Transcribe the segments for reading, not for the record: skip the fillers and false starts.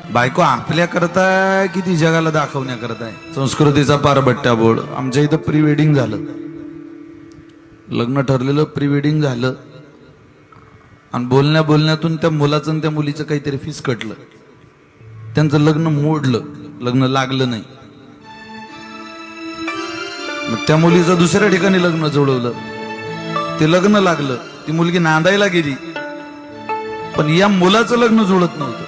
बायको आपल्या करताय की ती जगाला दाखवण्या करताय? संस्कृतीचा पारबट्ट्या बोर्ड. आमच्या इथं प्री वेडिंग झालं, लग्न ठरलेलं, प्री वेडिंग झालं आणि बोलण्यातून त्या मुलाचं आणि त्या मुलीचं काहीतरी फिसकटलं. त्यांचं लग्न मोडलं, लग्न लागलं नाही. मग त्या मुलीचं दुसऱ्या ठिकाणी लग्न जोडवलं, ते लग्न लागलं. ती मुलगी नांदायला गेली, पण या मुलाचं लग्न जुळत नव्हतं.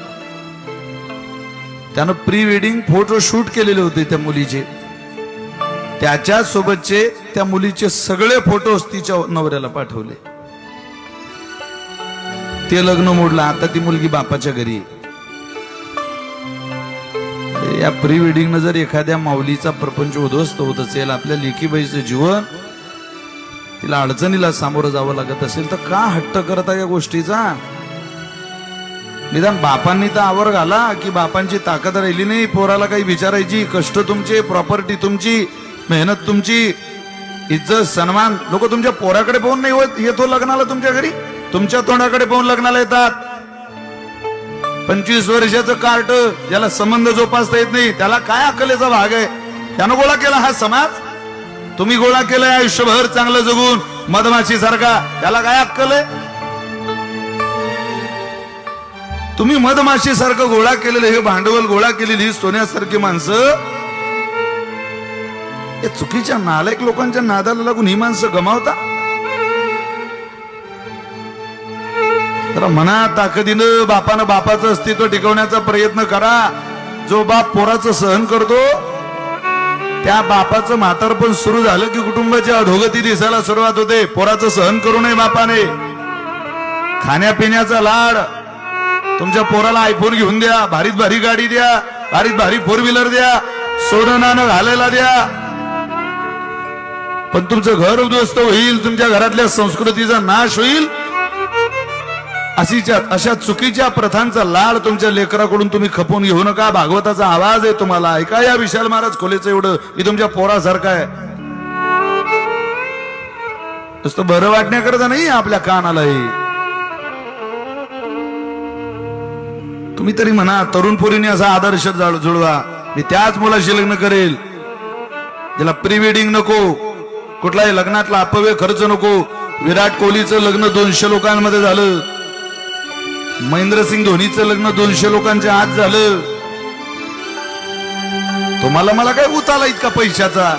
त्यानं प्री वेडिंग फोटो शूट केलेले होते त्या मुलीचे. त्याच्या सोबतचे त्या मुलीचे सगळे फोटोज तिच्या नवऱ्याला पाठवले. ते लग्न मोडलं. आता ती मुलगी बापाच्या घरी. या प्री वेडिंग न जर एखाद्या माऊलीचा प्रपंच उद्ध्वस्त होत असेल, आपल्या लेकीबाईचं जीवन, तिला अडचणीला सामोरं जावं लागत असेल, तर का हट्ट करता या गोष्टीचा? निदान बापांनी तर आवर घाला, की बापांची ताकद राहिली नाही पोराला काही विचारायची. कष्ट तुमचे, प्रॉपर्टी तुमची, मेहनत तुमची, इज्जत सन्मान. लोक तुमच्या पोराकडे पाहून नाही येतो लग्नाला तुमच्या घरी, तुमच्या तोंडाकडे पाहून लग्नाला येतात. 25 वर्षाचं कार्ट, ज्याला संबंध जोपासता येत नाही, त्याला काय अक्कलेचा भाग आहे? त्यानं गोळा केला हा समाज. तुम्ही गोळा केलाय आयुष्यभर चांगलं जगून मधमाशी सारखा, त्याला काय अक्कल आहे? तुम्ही मधमाशी सारखं गोळा केलेलं हे भांडवल, गोळा केलेली सोन्यासारखी माणसं, या चुकीच्या नालायक लोकांच्या नादाला लागून ही माणसं गमावता. तर म्हणा ताकदीनं बापानं बापाचं अस्तित्व टिकवण्याचा प्रयत्न करा. जो बाप पोराचं सहन करतो, त्या बापाचं म्हातारपण सुरू झालं की कुटुंबाची अधोगती दिसायला सुरुवात होते. पोराचं सहन करू नये बापाने. खाण्यापिण्याचा लाड, तुमच्या पोराला आयफोन घेऊन द्या, भारीत भारी गाडी द्या, भारीत भारी 4 व्हीलर द्या, सोनं नाणं घालायला द्या, पण तुमचं घर उद्ध्वस्त होईल, तुमच्या घरातल्या संस्कृतीचा नाश होईल. अशा चुकीच्या प्रथांचा लाड तुमच्या लेकराकडून तुम्ही खपवून घेऊ नका. भागवताचा आवाज आहे तुम्हाला, ऐका या विशाल महाराज खोलेचं एवढं, की तुमच्या पोरासारखं आहे. नुसतं बरं वाटण्याकरता नाही आपल्या कानाला. तुम्ही तरी म्हणा, तरुण पोरीने असा आदर्श जुळवा, मी त्याच मुलाशी लग्न करेल, ज्याला प्री वेडिंग नको, कुठलाही लग्नातला अपव्यय खर्च नको. विराट कोहलीचं लग्न 200 लोकांमध्ये झालं, महेंद्रसिंग धोनीचं लग्न 200 लोकांच्या आत झालं. तुम्हाला मला काय उताला इतका पैशाचा?